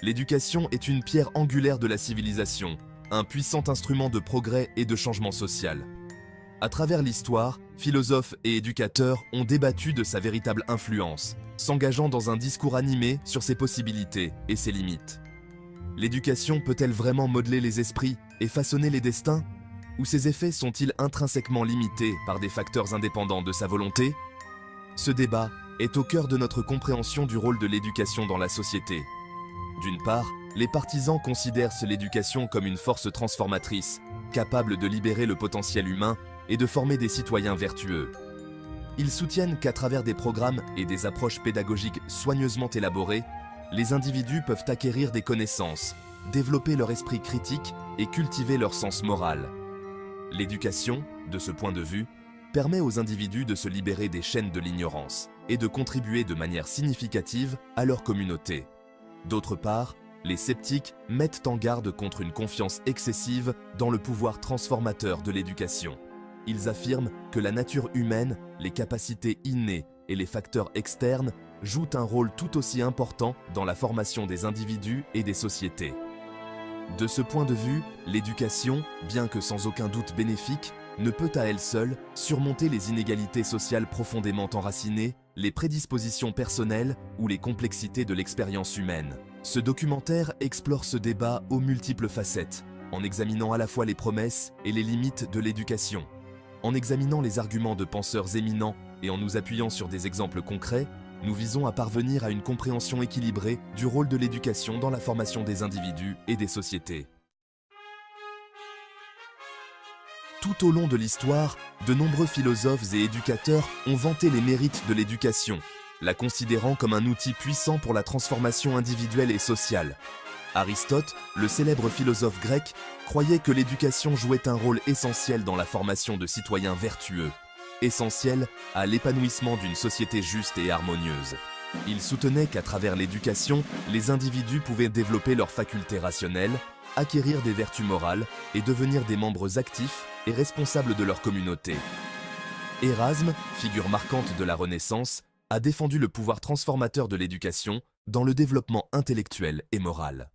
L'éducation est une pierre angulaire de la civilisation, un puissant instrument de progrès et de changement social. À travers l'histoire, philosophes et éducateurs ont débattu de sa véritable influence, s'engageant dans un discours animé sur ses possibilités et ses limites. L'éducation peut-elle vraiment modeler les esprits et façonner les destins? Ou ses effets sont-ils intrinsèquement limités par des facteurs indépendants de sa volonté? Ce débat est au cœur de notre compréhension du rôle de l'éducation dans la société. D'une part, les partisans considèrent l'éducation comme une force transformatrice, capable de libérer le potentiel humain et de former des citoyens vertueux. Ils soutiennent qu'à travers des programmes et des approches pédagogiques soigneusement élaborées, les individus peuvent acquérir des connaissances, développer leur esprit critique et cultiver leur sens moral. L'éducation, de ce point de vue, permet aux individus de se libérer des chaînes de l'ignorance et de contribuer de manière significative à leur communauté. D'autre part, les sceptiques mettent en garde contre une confiance excessive dans le pouvoir transformateur de l'éducation. Ils affirment que la nature humaine, les capacités innées et les facteurs externes jouent un rôle tout aussi important dans la formation des individus et des sociétés. De ce point de vue, l'éducation, bien que sans aucun doute bénéfique, ne peut à elle seule surmonter les inégalités sociales profondément enracinées, les prédispositions personnelles ou les complexités de l'expérience humaine. Ce documentaire explore ce débat aux multiples facettes, en examinant à la fois les promesses et les limites de l'éducation. En examinant les arguments de penseurs éminents et en nous appuyant sur des exemples concrets, nous visons à parvenir à une compréhension équilibrée du rôle de l'éducation dans la formation des individus et des sociétés. Tout au long de l'histoire, de nombreux philosophes et éducateurs ont vanté les mérites de l'éducation, la considérant comme un outil puissant pour la transformation individuelle et sociale. Aristote, le célèbre philosophe grec, croyait que l'éducation jouait un rôle essentiel dans la formation de citoyens vertueux, essentiel à l'épanouissement d'une société juste et harmonieuse. Il soutenait qu'à travers l'éducation, les individus pouvaient développer leurs facultés rationnelles, acquérir des vertus morales et devenir des membres actifs et responsables de leur communauté. Érasme, figure marquante de la Renaissance, a défendu le pouvoir transformateur de l'éducation dans le développement intellectuel et moral.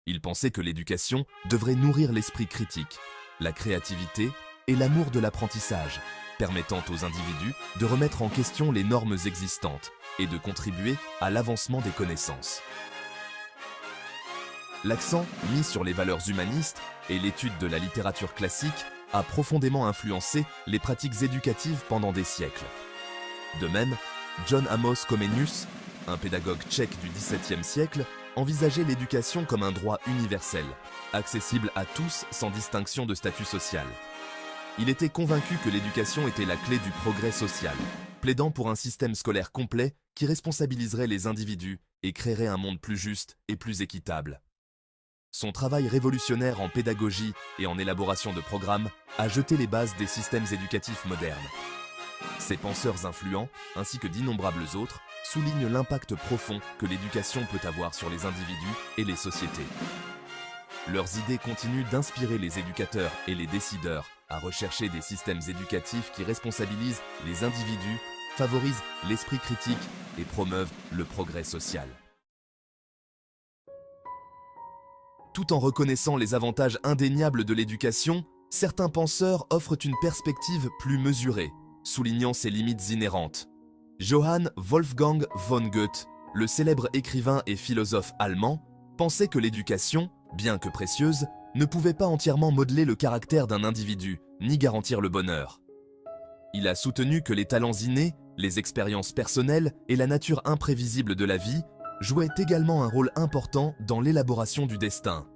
Il pensait que l'éducation devrait nourrir l'esprit critique, la créativité et l'amour de l'apprentissage, permettant aux individus de remettre en question les normes existantes et de contribuer à l'avancement des connaissances. L'accent mis sur les valeurs humanistes et l'étude de la littérature classique a profondément influencé les pratiques éducatives pendant des siècles. De même, John Amos Comenius, un pédagogue tchèque du XVIIe siècle, envisageait l'éducation comme un droit universel, accessible à tous sans distinction de statut social. Il était convaincu que l'éducation était la clé du progrès social, plaidant pour un système scolaire complet qui responsabiliserait les individus et créerait un monde plus juste et plus équitable. Son travail révolutionnaire en pédagogie et en élaboration de programmes a jeté les bases des systèmes éducatifs modernes. Ces penseurs influents, ainsi que d'innombrables autres, soulignent l'impact profond que l'éducation peut avoir sur les individus et les sociétés. Leurs idées continuent d'inspirer les éducateurs et les décideurs à rechercher des systèmes éducatifs qui responsabilisent les individus, favorisent l'esprit critique et promeuvent le progrès social. Tout en reconnaissant les avantages indéniables de l'éducation, certains penseurs offrent une perspective plus mesurée, soulignant ses limites inhérentes. Johann Wolfgang von Goethe, le célèbre écrivain et philosophe allemand, pensait que l'éducation, bien que précieuse, ne pouvait pas entièrement modeler le caractère d'un individu, ni garantir le bonheur. Il a soutenu que les talents innés, les expériences personnelles et la nature imprévisible de la vie jouaient également un rôle important dans l'élaboration du destin.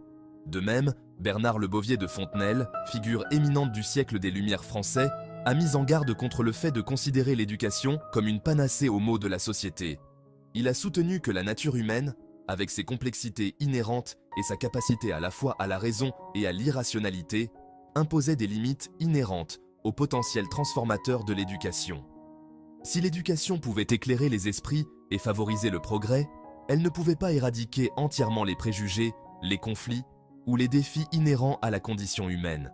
De même, Bernard Le Bovier de Fontenelle, figure éminente du siècle des Lumières français, a mis en garde contre le fait de considérer l'éducation comme une panacée aux maux de la société. Il a soutenu que la nature humaine, avec ses complexités inhérentes et sa capacité à la fois à la raison et à l'irrationalité, imposait des limites inhérentes au potentiel transformateur de l'éducation. Si l'éducation pouvait éclairer les esprits et favoriser le progrès, elle ne pouvait pas éradiquer entièrement les préjugés, les conflits ou les défis inhérents à la condition humaine.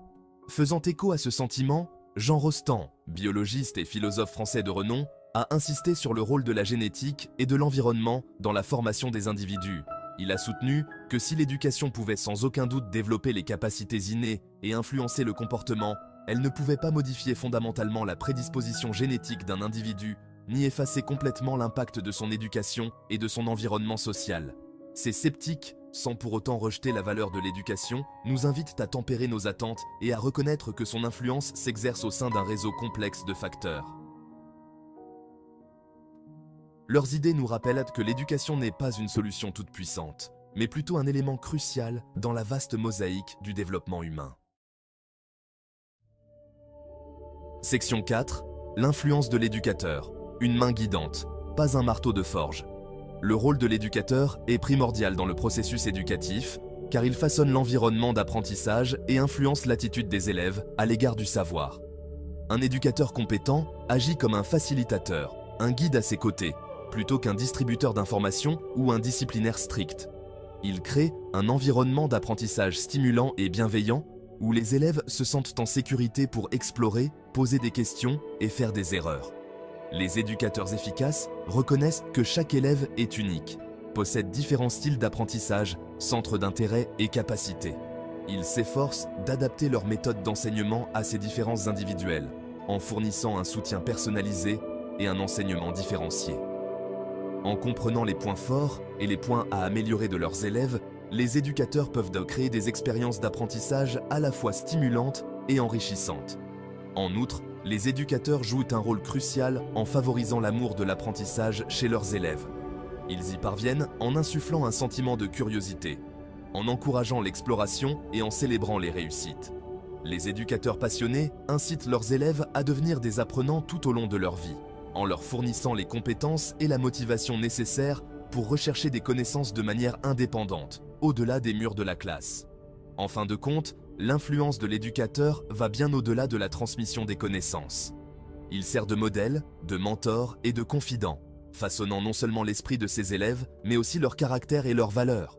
Faisant écho à ce sentiment, Jean Rostand, biologiste et philosophe français de renom, a insisté sur le rôle de la génétique et de l'environnement dans la formation des individus. Il a soutenu que si l'éducation pouvait sans aucun doute développer les capacités innées et influencer le comportement, elle ne pouvait pas modifier fondamentalement la prédisposition génétique d'un individu, ni effacer complètement l'impact de son éducation et de son environnement social. Ces sceptiques, sans pour autant rejeter la valeur de l'éducation, nous invitent à tempérer nos attentes et à reconnaître que son influence s'exerce au sein d'un réseau complexe de facteurs. Leurs idées nous rappellent que l'éducation n'est pas une solution toute puissante, mais plutôt un élément crucial dans la vaste mosaïque du développement humain. Section 4. L'influence de l'éducateur. Une main guidante, pas un marteau de forge. Le rôle de l'éducateur est primordial dans le processus éducatif, car il façonne l'environnement d'apprentissage et influence l'attitude des élèves à l'égard du savoir. Un éducateur compétent agit comme un facilitateur, un guide à ses côtés, plutôt qu'un distributeur d'informations ou un disciplinaire strict. Il crée un environnement d'apprentissage stimulant et bienveillant où les élèves se sentent en sécurité pour explorer, poser des questions et faire des erreurs. Les éducateurs efficaces reconnaissent que chaque élève est unique, possède différents styles d'apprentissage, centres d'intérêt et capacités. Ils s'efforcent d'adapter leur méthode d'enseignement à ces différences individuelles, en fournissant un soutien personnalisé et un enseignement différencié. En comprenant les points forts et les points à améliorer de leurs élèves, les éducateurs peuvent créer des expériences d'apprentissage à la fois stimulantes et enrichissantes. En outre, les éducateurs jouent un rôle crucial en favorisant l'amour de l'apprentissage chez leurs élèves. Ils y parviennent en insufflant un sentiment de curiosité, en encourageant l'exploration et en célébrant les réussites. Les éducateurs passionnés incitent leurs élèves à devenir des apprenants tout au long de leur vie, en leur fournissant les compétences et la motivation nécessaires pour rechercher des connaissances de manière indépendante, au-delà des murs de la classe. En fin de compte, l'influence de l'éducateur va bien au-delà de la transmission des connaissances. Il sert de modèle, de mentor et de confident, façonnant non seulement l'esprit de ses élèves, mais aussi leur caractère et leurs valeurs.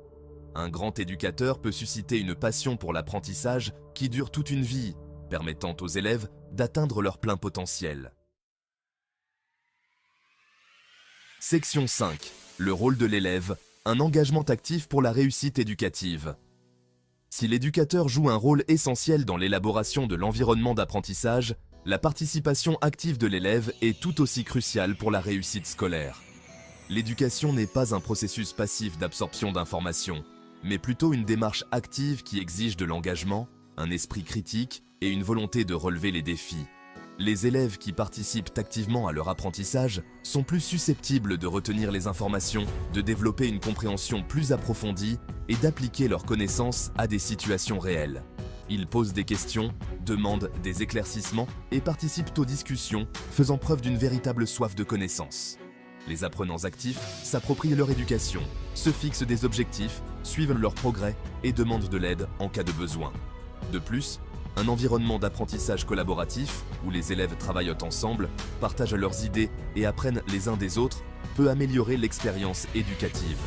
Un grand éducateur peut susciter une passion pour l'apprentissage qui dure toute une vie, permettant aux élèves d'atteindre leur plein potentiel. Section 5. Le rôle de l'élève, un engagement actif pour la réussite éducative. Si l'éducateur joue un rôle essentiel dans l'élaboration de l'environnement d'apprentissage, la participation active de l'élève est tout aussi cruciale pour la réussite scolaire. L'éducation n'est pas un processus passif d'absorption d'informations, mais plutôt une démarche active qui exige de l'engagement, un esprit critique et une volonté de relever les défis. Les élèves qui participent activement à leur apprentissage sont plus susceptibles de retenir les informations, de développer une compréhension plus approfondie et d'appliquer leurs connaissances à des situations réelles. Ils posent des questions, demandent des éclaircissements et participent aux discussions, faisant preuve d'une véritable soif de connaissance. Les apprenants actifs s'approprient leur éducation, se fixent des objectifs, suivent leur progrès et demandent de l'aide en cas de besoin. De plus, un environnement d'apprentissage collaboratif, où les élèves travaillent ensemble, partagent leurs idées et apprennent les uns des autres, peut améliorer l'expérience éducative.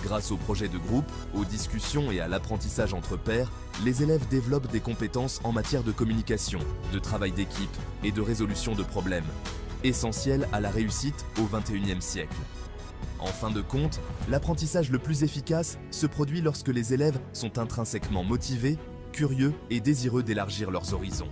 Grâce aux projets de groupe, aux discussions et à l'apprentissage entre pairs, les élèves développent des compétences en matière de communication, de travail d'équipe et de résolution de problèmes, essentielles à la réussite au XXIe siècle. En fin de compte, l'apprentissage le plus efficace se produit lorsque les élèves sont intrinsèquement motivés, curieux et désireux d'élargir leurs horizons.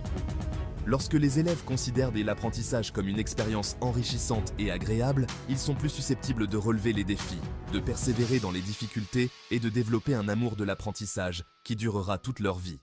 Lorsque les élèves considèrent l'apprentissage comme une expérience enrichissante et agréable, ils sont plus susceptibles de relever les défis, de persévérer dans les difficultés et de développer un amour de l'apprentissage qui durera toute leur vie.